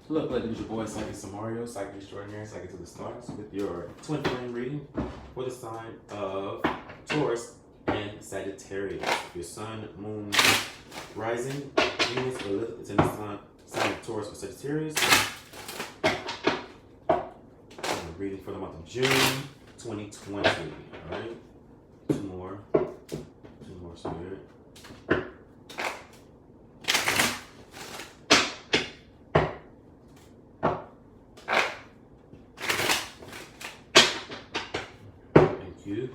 Look, like it's your boy Psychic Samario, Psychic Extraordinary, Psychic to the Stars, with your twin flame reading for the sign of Taurus and Sagittarius. Your sun, moon, rising, Venus, or Lilith is in the sign of Taurus or Sagittarius. Reading for the month of June 2020. Alright? Two more Spirit. Thank you.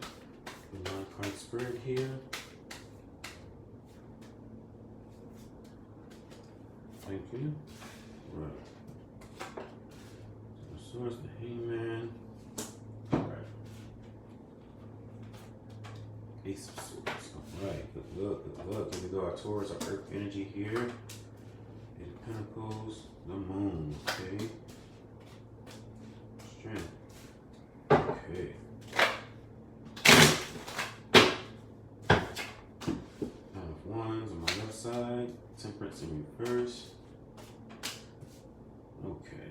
Non-card Spirit here. Thank you. Right. The Swords, the Hangman. Alright. Ace of Swords. Alright, good luck, good luck. Here we go, our Taurus, our Earth energy here. Eight of Pentacles, the Moon, okay. Strength. Okay. Nine of Wands on my left side. Temperance in reverse. Okay.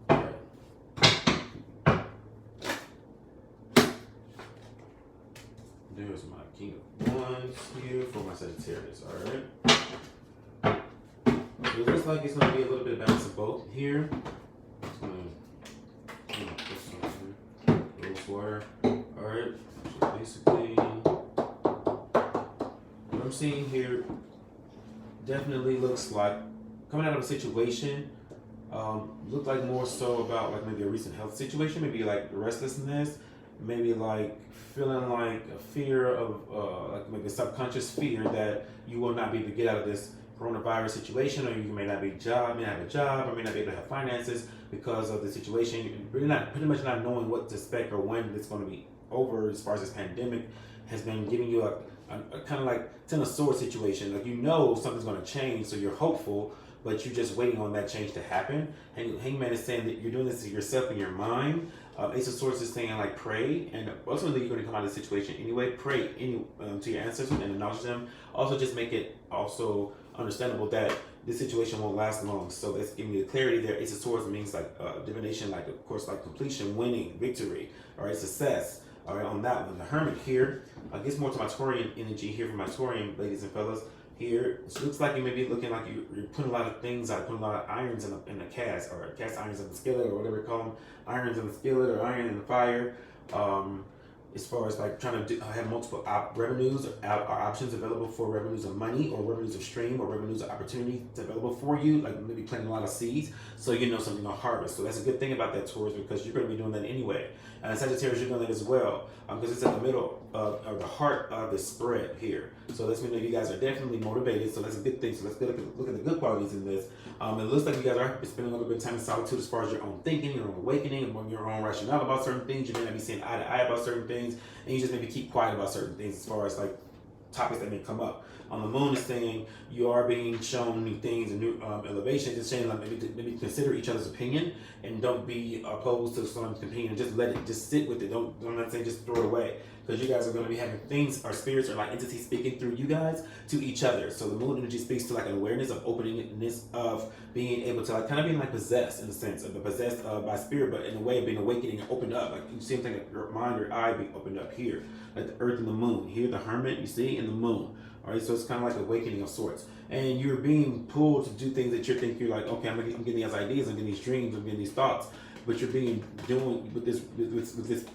Alright. There's my King of Wands here for my Sagittarius. Alright. So it looks like it's going to be a little bit of balance of both here. It's going to put some rose water. Alright. So basically, what I'm seeing here definitely looks like coming out of a situation. Looked like more so about like maybe a recent health situation, maybe like restlessness, maybe like feeling like a fear of like maybe a subconscious fear that you will not be able to get out of this coronavirus situation, or you may not have a job, or may not be able to have finances because of the situation. You're pretty much not knowing what to expect or when it's going to be over. As far as this pandemic has been giving you a kind of like Ten of Swords situation, like you know something's going to change, so you're hopeful, but you're just waiting on that change to happen. And Hangman is saying that you're doing this to yourself in your mind. Ace of Swords is saying like pray, and ultimately you're going to come out of the situation anyway. Pray to your ancestors and acknowledge them. Also, just make it also understandable that this situation won't last long. So that's giving you the clarity there. Ace of Swords means like divination, like of course like completion, winning, victory, all right, success. All right, on that one, the Hermit here gets more to my Taurian energy here for my Taurian ladies and fellas. Here, it looks like you may be looking like you're putting a lot of things out, putting a lot of irons in the cast, or cast irons in the skillet, or whatever you call them, irons in the skillet, or iron in the fire. As far as like trying to have multiple revenues or options available for revenues of money, or revenues of stream, or revenues of opportunity available for you, like maybe planting a lot of seeds so you know something to harvest. So that's a good thing about that, Taurus, because you're going to be doing that anyway. And Sagittarius, you're doing that as well, because it's at the middle of the heart of the spread here. So that's mean that you guys are definitely motivated. So that's a good thing. So let's look at the good qualities in this. It looks like you guys are spending a little bit of time in solitude as far as your own thinking, your own awakening, and your own rationale about certain things. You may not be seeing eye to eye about certain things, and you just maybe keep quiet about certain things as far as like topics that may come up. On the Moon is saying you are being shown new things and new elevations. It's saying like maybe consider each other's opinion and don't be opposed to someone's opinion. Just let it, just sit with it. I'm not saying just throw it away, because you guys are going to be having things or spirits or like entities speaking through you guys to each other. So the Moon energy speaks to like an awareness of openingness, of being able to like kind of being like possessed in the sense of the possessed by spirit, but in a way of being awakening and opened up. Like you see something like your mind or eye being opened up here, like the Earth and the Moon. Here the Hermit you see, and the Moon. All right, so it's kind of like awakening of sorts, and you're being pulled to do things that you're like, okay, I'm getting these ideas, I'm getting these dreams, I'm getting these thoughts, but you're doing with this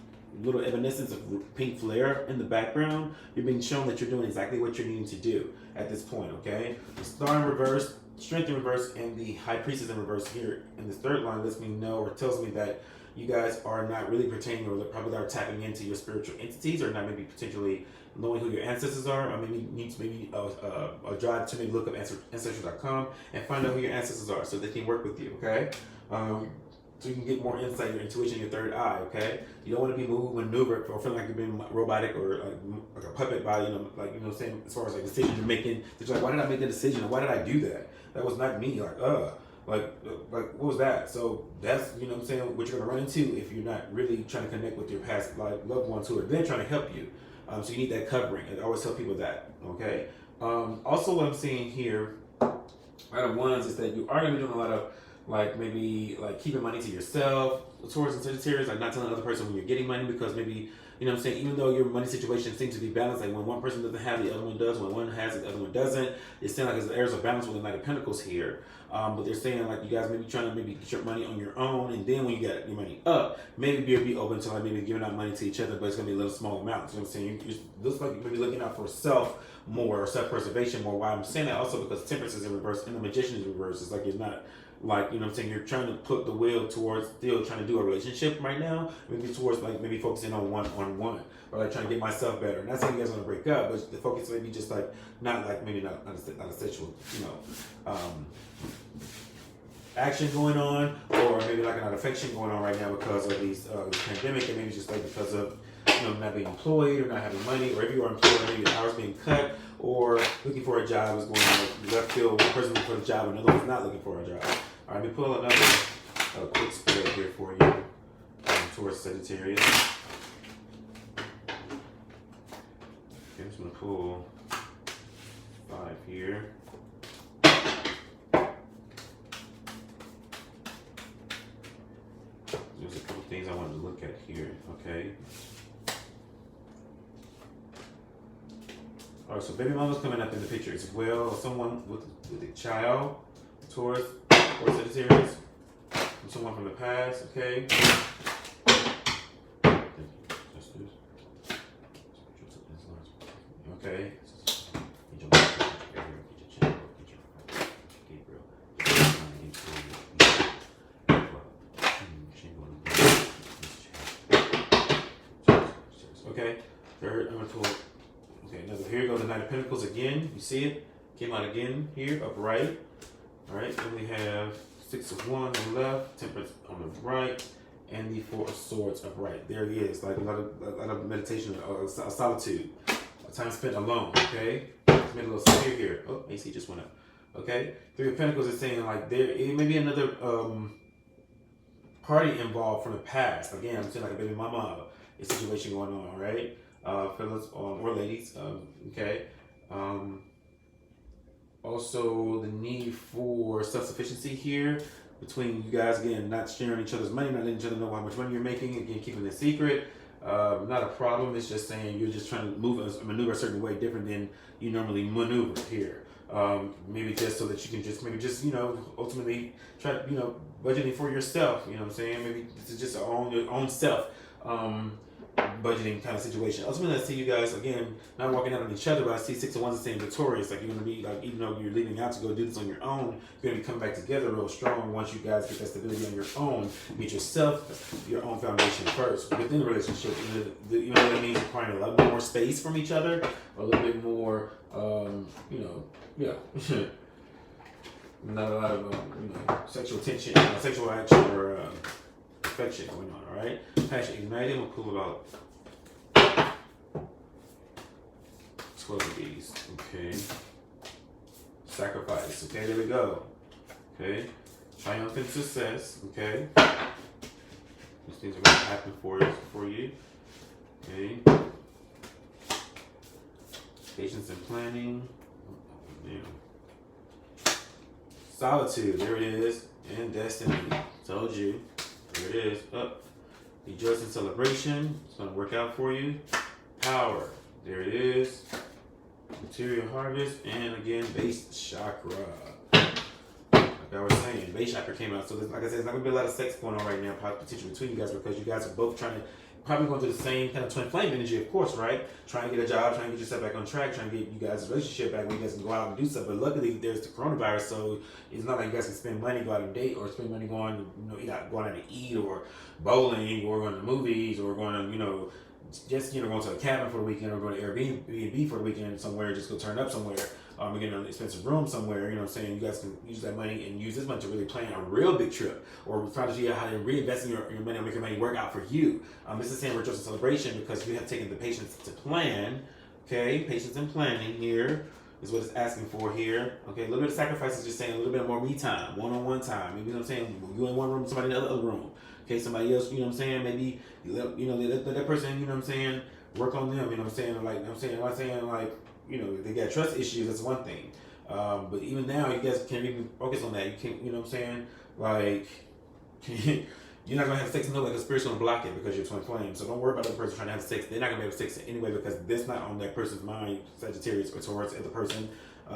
little evanescence of pink flare in the background. You're being shown that you're doing exactly what you're needing to do at this point. Okay, the Star in reverse, Strength in reverse, and the High Priestess in reverse here in this third line lets me know or tells me that you guys are not really pertaining, or probably are tapping into your spiritual entities, or not maybe potentially knowing who your ancestors are, or maybe needs maybe a drive to maybe look up ancestors.com and find out who your ancestors are so they can work with you, okay? So you can get more insight, your intuition, your third eye, okay? You don't want to be moved, maneuvered, or feeling like you're being robotic, or like a puppet by, saying as far as like decision you're making. It's like, why did I make that decision? Or why did I do that? That was not me. Like what was that? So that's, what you're going to run into if you're not really trying to connect with your past loved ones who are then trying to help you. So you need that covering. I always tell people that, okay? Also what I'm seeing here out of Wands is that you are going to be doing a lot of like maybe like keeping money to yourself, Taurus and Sagittarius, like not telling the other person when you're getting money, because maybe, you know what I'm saying, even though your money situation seems to be balanced, like when one person doesn't have, the other one does. When one has it, the other one doesn't. It's saying like there's a balance with the Knight of Pentacles here. But they're saying like you guys may be trying to maybe get your money on your own, and then when you get your money up, maybe you'll be open to like maybe giving out money to each other, but it's gonna be a little small amounts. You know what I'm saying? You looks like you may be looking out for self more, or self-preservation more. Why I'm saying that also because Temperance is in reverse and the Magician is in reverse. It's like you're not, like, you know what I'm saying, you're trying to put the will towards still trying to do a relationship right now, maybe towards like maybe focusing on one, or like trying to get myself better. Not saying you guys want to break up, but the focus may be just like not like maybe not a sexual, you know, action going on, or maybe like an affection going on right now because of these pandemic, and maybe just like because of, you know, not being employed or not having money, or if you are employed, maybe the hours being cut, or looking for a job is going on left field. One person looking for a job, another one's not looking for a job. All right, let me pull another quick spread here for you towards Sagittarius. Okay, I'm just gonna pull 5 here. There's a couple things I wanted to look at here, okay? All right, so baby mama's coming up in the picture as well. Someone with a child, Taurus or Sagittarius, someone from the past, okay? Okay. Okay, third, I'm gonna pull. Okay, now here goes the Knight of Pentacles again. You see it? Came out again here, upright. All right, then we have 6 of Wands on the left, Temperance on the right, and the 4 of Swords upright. There he is, like a lot of meditation, a solitude, a time spent alone. Okay, let's make a little sphere here. Oh, AC just went up. Okay, 3 of Pentacles is saying like there may be another party involved from the past. Again, I'm saying like a baby mama situation going on, right? Fellas or ladies, okay. Also, the need for self-sufficiency here between you guys, again, not sharing each other's money, not letting each other know how much money you're making, again, keeping it secret. Not a problem. It's just saying you're just trying to maneuver a certain way different than you normally maneuver here. Maybe just so that you can just you know, ultimately try, you know, budgeting for yourself. You know what I'm saying? Maybe this is just your own self. Budgeting kind of situation. Ultimately, I see you guys again not walking out on each other, but I see 6 of Wands saying victorious. Like you're gonna be like, even though you're leaving out to go do this on your own, you're gonna be coming back together real strong once you guys get that stability on your own. Get yourself your own foundation first within the relationship. You know what I mean? Requiring a lot more space from each other, a little bit more, you know, yeah. Not a lot of you know, sexual tension, sexual action, or affection going on. All right, passion ignited. We'll pull about 12 of these. Okay, sacrifice. Okay, there we go. Okay, triumphant success. Okay, these things are going to happen for you. Okay, patience and planning. Yeah. Solitude. There it is. And destiny. Told you. There it is. Up. Rejoice and celebration. It's going to work out for you. Power. There it is. Material harvest. And again, base chakra. Like I was saying, base chakra came out. So like I said, there's not going to be a lot of sex going on right now, potentially between you guys, because you guys are both trying to, probably going through the same kind of twin flame energy, of course, right? Trying to get a job, trying to get yourself back on track, trying to get you guys' relationship back where you guys can go out and do stuff. But luckily, there's the coronavirus, so it's not like you guys can spend money, go out on a date, or spend money going, you know, going out to eat, or bowling, or going to the movies, or going to, you know, just, you know, going to a cabin for the weekend, or going to Airbnb for the weekend somewhere, just go turn up somewhere, or get an expensive room somewhere. You know what I'm saying? You guys can use that money and use this money to really plan a real big trip, or try to figure out how to reinvest in your money and make your money work out for you. This is saying rejoice and celebration because you have taken the patience to plan. Okay, patience and planning here is what it's asking for here. Okay, a little bit of sacrifice is just saying a little bit more me time, one-on-one time. Maybe, you know what I'm saying, you in one room, somebody in the other room. Okay, somebody else, you know what I'm saying, maybe, you know, let that person, you know what I'm saying, work on them, you know what I'm saying, like, I'm saying, like, you know, they got trust issues, that's one thing. But even now, you guys can't even focus on that. You can't, you know what I'm saying? Like, you're not gonna have sex. No, like a spirit's gonna block it because you're twin flame. So don't worry about the person trying to have sex. They're not gonna be able to have sex anyway because that's not on that person's mind, Sagittarius or Taurus, and the person.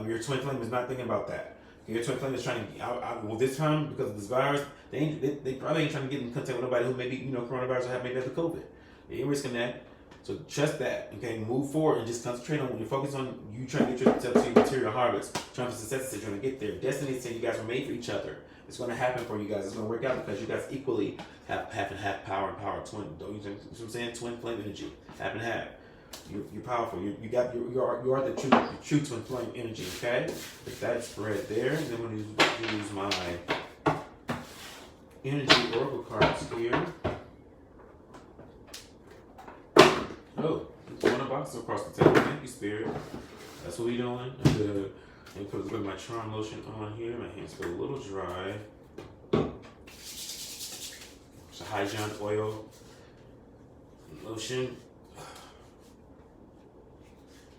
Your twin flame is not thinking about that. Your twin flame is trying to well this time because of this virus, they probably ain't trying to get in contact with nobody who maybe coronavirus or have maybe the COVID. They ain't risking that. So trust that. Okay, move forward and just concentrate on when you focus on you trying to get yourself to your material harvest, trying for success, you're trying to get there. Destiny said you guys were made for each other. It's going to happen for you guys. It's going to work out because you guys equally have half and half power and power twin. Don't you know what I'm saying? Twin flame energy, half and half. You're powerful. You are the true twin flame energy. Okay, if that's right there, and then I'm going to use my energy oracle cards here. Oh, one box across the table. Thank you, Spirit. That's what we're doing. And put a little bit of my charm lotion on here. My hands feel a little dry. It's a Hygiene oil lotion.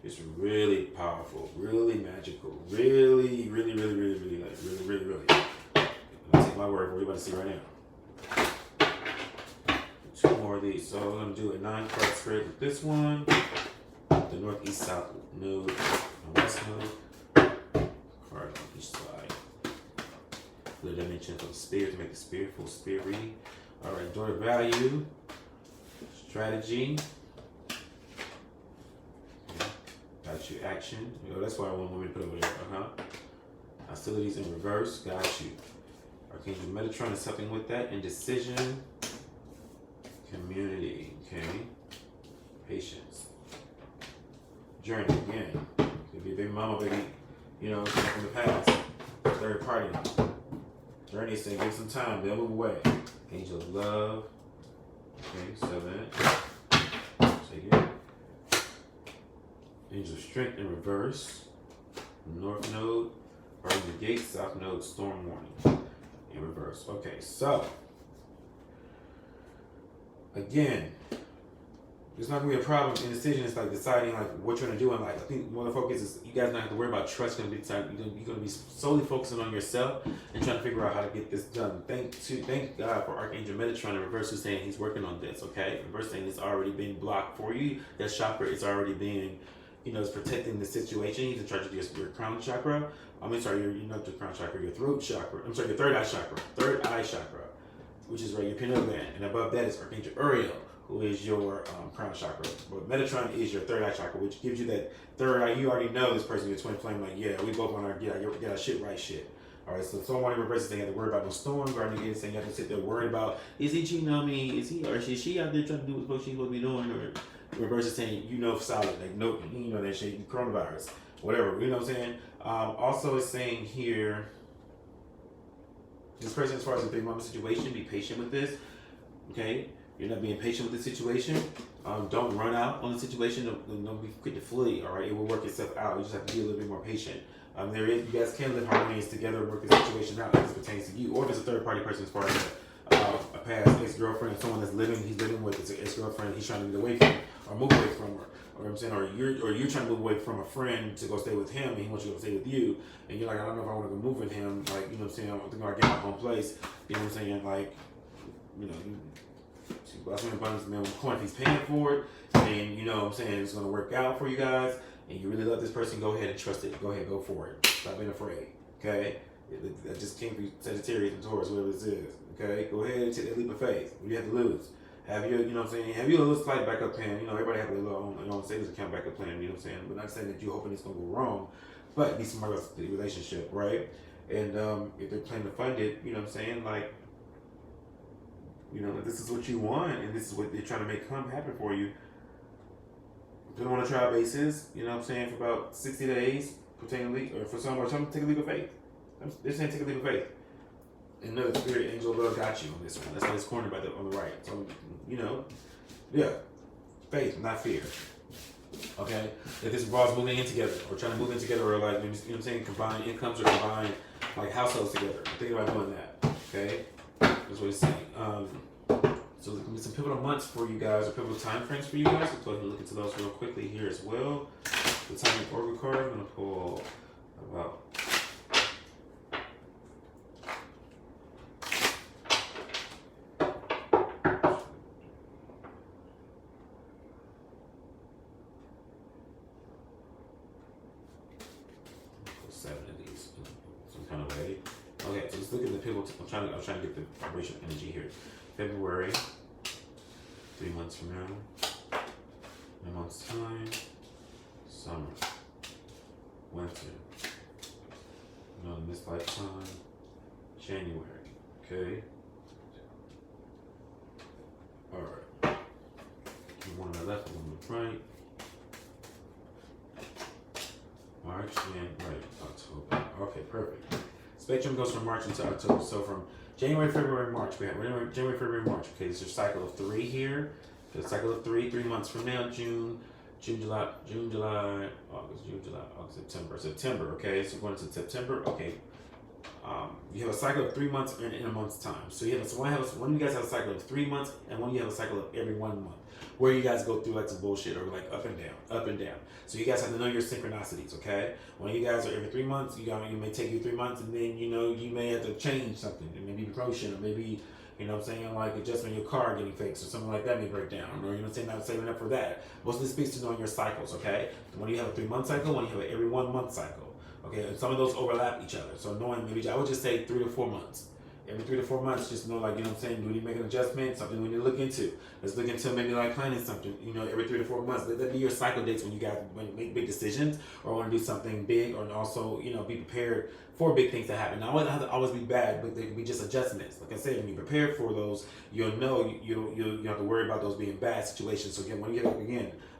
It's really powerful, really magical, really, really, really, really, really, like, really, really, really. I'll take my word for what you're about to see right now. 2 more of these. So I'm going to do a 9-card spread with this one. The north, east, south node, and west node. Card on each side. The dimension for the spirit to make the spirit full spirit reading. Alright, door value, strategy. Got you. Action. That's why I want me to put over there. Hostilities in reverse. Got you. Archangel Metatron is helping with that. Indecision. Community. Okay. Patience. Journey. Again. Could be a baby mama, baby. From the past. Third party. Journey is saying give some time. They'll move away. Angel of Love. Okay. 7. Take it. Angel of Strength in reverse. North node, guarding the gate. South node, storm warning in reverse. Okay, so again, there's not gonna be a problem. Indecision is like deciding like what you're gonna do in life. I think one of the focus is you guys not have to worry about trust. You're gonna be solely focusing on yourself and trying to figure out how to get this done. Thank God for Archangel Metatron in reverse who's saying he's working on this. Okay, reverse saying it's already been blocked for you. That chakra is already being is protecting the situation. He's in charge of your crown chakra. You're not your crown chakra, your throat chakra. Your third eye chakra, which is right your pineal gland. And above that is Archangel Uriel, who is your crown chakra. But Metatron is your third eye chakra, which gives you that third eye. You already know this person, your twin flame. Like, yeah, we both want to get our shit right. All right, so someone in reverse is saying you have to worry about no storm. Guardian again saying you have to sit there worried about is he cheating on me? Is he or is she out there trying to do what she's supposed to be doing? Or reverse is saying solid, like no, that shit, coronavirus, whatever. You know what I'm saying? Also, it's saying here, this person, as far as the big mama situation, be patient with this. Okay, you're not being patient with the situation. Don't run out on the situation. Don't be quick to flee. All right, it will work itself out. You just have to be a little bit more patient. You guys can live harmonious together and work the situation out as it pertains to you, or if it's a third party person as far as a past ex-girlfriend, someone he's living with, it's an ex-girlfriend, he's trying to get away from or move away from her. Or I'm saying, or you're trying to move away from a friend to go stay with him, and he wants you to go stay with you, and you're like, I don't know if I want to go move with him. Like, you know what I'm saying? I think I'll get my own place. You know what I'm saying? Like, that's when abundance man with coin. If he's paying for it, and you know what I'm saying, it's gonna work out for you guys, and you really love this person, go ahead and trust it. Go ahead, go for it. Stop being afraid. Okay? That just came from Sagittarius and Taurus, whatever this is. Okay? Go ahead and take that leap of faith. What do you have to lose? Have your, you know what I'm saying? Have your little slight backup plan. Everybody have a little own savings account backup plan, you know what I'm saying? But not saying that you're hoping it's gonna go wrong, but be smart about the relationship, right? And if they're planning to fund it, you know what I'm saying? Like, this is what you want, and this is what they're trying to make happen for you. Put them on a trial basis, you know what I'm saying, for about 60 days, potentially, or for some, take a leap of faith. They're saying take a leap of faith. And another spirit, angel of love got you on this one. That's why it's cornered on the right. So, faith, not fear. Okay? If this involves moving in together, or trying to move in together, or like, you know what I'm saying, combine incomes or combine like households together. Think about doing that. Okay? That's what it's saying. So there's going to be some pivotal months for you guys, or pivotal time frames for you guys. We'll go ahead and look into those real quickly here as well. The timing oracle card, I'm going to pull About 7 of these some kind of way. Okay, so let's look at the pivotal. I'm trying to get the vibration energy here. February, 3 months from now, 9 months time, summer, winter, not in this lifetime, January. Okay. All right. One on the left, one on the right. March and right, October. Okay, perfect. Spectrum goes from March into October. So from January, February, March, we have January, February, March. Okay, this is your cycle of 3 here. The cycle of 3 months from now, June, July, August, September. Okay, so going into September. Okay, you have a cycle of 3 months in a month's time. So you have one of you guys have a cycle of 3 months, and one you have a cycle of every 1 month, where you guys go through like some bullshit or like up and down. So you guys have to know your synchronicities, okay? One of you guys are every 3 months. You may take you 3 months, and then you may have to change something. It may be promotion, or maybe what I'm saying, like adjustment your car getting fixed or something like that may break down, or what I'm saying, not saving up for that. Most of this speaks to knowing your cycles, okay? When you have a 3 month cycle, when you have an every 1 month cycle. Okay, and some of those overlap each other. So knowing, maybe I would just say 3 to 4 months. Every 3 to 4 months, just know, like, what I'm saying, do we need to make an adjustment? Something we need to look into. Let's look into maybe like planning something, every 3 to 4 months. Let that be your cycle dates when you guys make big decisions or want to do something big, or also, be prepared for big things to happen. Now, it doesn't have to always be bad, but they can be just adjustments. Like I said, when you prepare for those, you'll know you don't have to worry about those being bad situations. So again, when you have,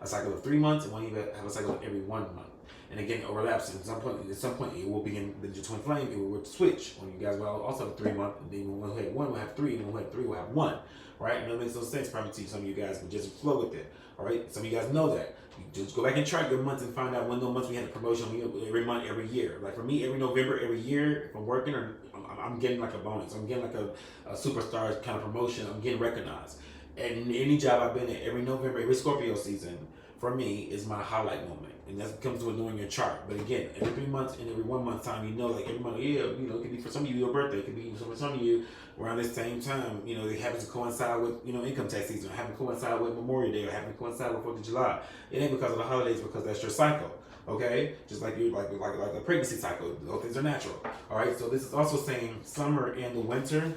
a cycle of 3 months, and when you have a cycle of every 1 month. And again, it overlaps. At some point, it will be in the twin flame. It will switch. When you guys will also have a 3 month, and then when we have 1, we'll have 3, and when we have 3, we'll have 1. Right? And that makes no sense. Probably to some of you guys, but just flow with it. All right? Some of you guys know that. You just go back and track your months and find out when those months we had a promotion. Every month, every year. Like for me, every November, every year, if I'm working, or I'm getting like a bonus. I'm getting like a superstar kind of promotion. I'm getting recognized. And any job I've been at, every November, every Scorpio season, for me, is my highlight moment. And that comes with knowing your chart. But again, every 3 months and every 1 month time, like every month, it could be for some of you your birthday. It could be for some of you around this same time. It happens to coincide with, income tax season, or happen to coincide with Memorial Day, or happen to coincide with 4th of July. It ain't because of the holidays, because that's your cycle. Okay? Just like you, like a pregnancy cycle. Those things are natural. All right? So this is also saying summer and the winter.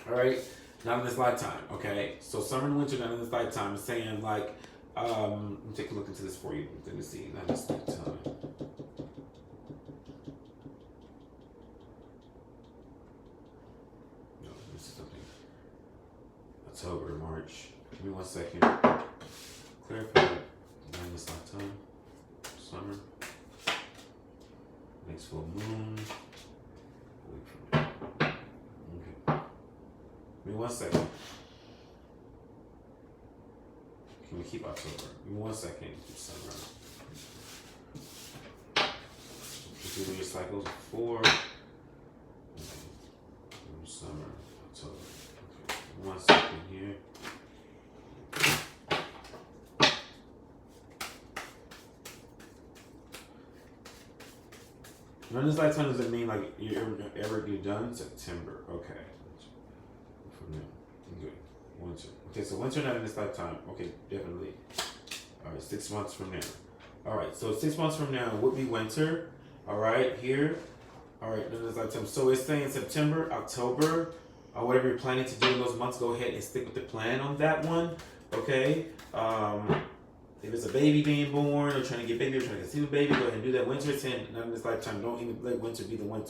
All right? Not in this lifetime. Okay? So summer and winter, not in this lifetime, is saying like, let me take a look into this for you. Let me see. Not this time. No, this is something. October, March. Give me 1 second. Clarify. Not in this lifetime. Summer. Next full moon. Okay. Give me 1 second. Can we keep October? Give me 1 second. Keep summer. Keep doing your cycles. 4. Okay. Summer. October. Okay. 1 second here. Now, this lifetime doesn't mean like you're ever be done. September. Okay. From now. Good. Winter. Okay, so winter not in this lifetime. Okay, definitely. All right, 6 months from now. All right, so 6 months from now would be winter. All right, here. All right, in this lifetime. So it's saying September, October, or whatever you're planning to do in those months. Go ahead and stick with the plan on that one. Okay. If it's a baby being born, or trying to get baby, or trying to conceive a baby, go ahead and do that. Winter is saying not in this lifetime. Don't even let winter be the month.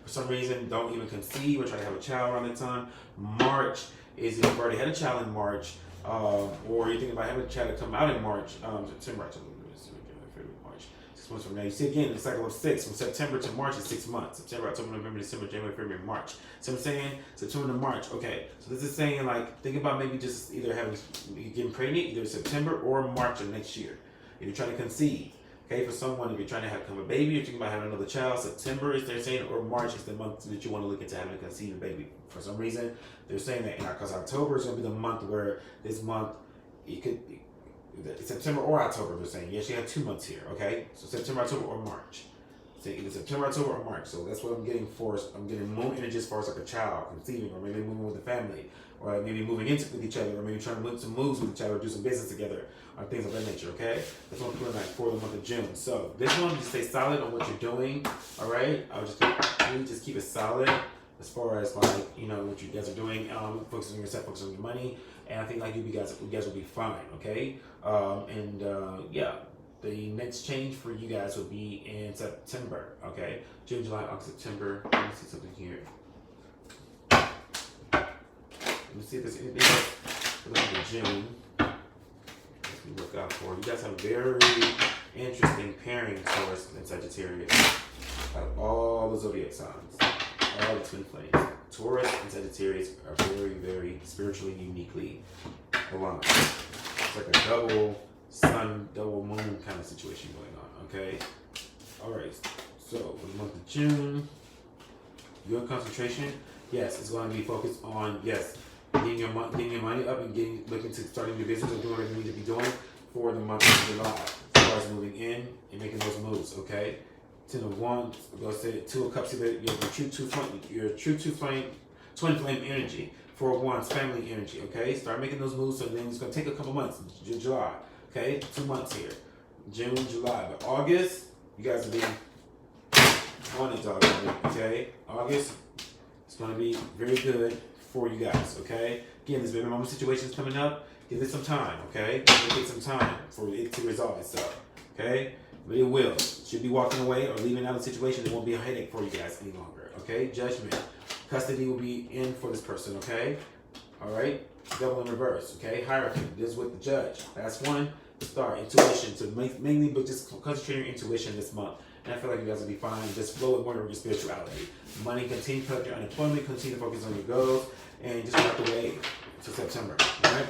For some reason, don't even conceive or try to have a child around that time. March is if you've already had a child in March, or you're thinking about having a child to come out in March, September, October, February, March. 6 months from now. You see again the cycle of 6. From September to March is 6 months. September, October, November, December, January, February, March. So I'm saying September to March. Okay, so this is saying like think about maybe just either getting pregnant either September or March of next year. If you're trying to conceive. Okay, for someone, if you're trying to have a baby, you're thinking about having another child, September is they're saying, or March is the month that you want to look into having a conceived baby. For some reason, they're saying that, because October is going to be the month where this month, September or October, they're saying. Yes, you have 2 months here, okay? So September, October, or March. say either September, October, or March. So that's what I'm getting for. I'm getting moon energy as far as like a child conceiving, or maybe moving with the family, or maybe moving into with each other, or maybe trying to make some moves with each other, or do some business together, or things of that nature. Okay, that's what I'm putting like for the month of June. So this one, just stay solid on what you're doing. All right, I'll just keep it solid as far as like what you guys are doing. Focus on yourself, focus on your money, and I think like you guys will be fine. Okay, yeah. The next change for you guys will be in September, okay? June, July, August, September. Let me see something here. Let me see if there's anything else for the month of June. Let me look out for. You guys have very interesting pairing, Taurus and Sagittarius. Out of all the zodiac signs, all the twin flames, Taurus and Sagittarius are very, very spiritually uniquely aligned. It's like a double sun, double moon kind of situation going on, okay? Alright, so for the month of June, your concentration, yes, it's going to be focused on, yes, getting your money up and looking to starting your business or doing what you need to be doing for the month of July, as far as moving in and making those moves, okay? 10 of Wands, I'm going to say 2 of Cups, your true twin flame energy, 4 of Wands, family energy, okay? Start making those moves, so then it's going to take a couple months, July. Okay, 2 months here. June, July. But August, you guys will be on it, dog. Okay? August is going to be very good for you guys. Okay? Again, this baby mama situation is coming up. Give it some time. Okay? Give it some time for it to resolve itself. Okay? But it will. Should be walking away or leaving out of the situation. It won't be a headache for you guys any longer. Okay? Judgment. Custody will be in for this person. Okay? Alright? Devil in reverse. Okay? Hierarchy. This is with the judge. Last one. Start intuition to mainly, but just concentrate on your intuition this month, and I feel like you guys will be fine. Just flow with more of your spirituality. Money, continue to collect your unemployment, continue to focus on your goals, and just walk away to September. All right,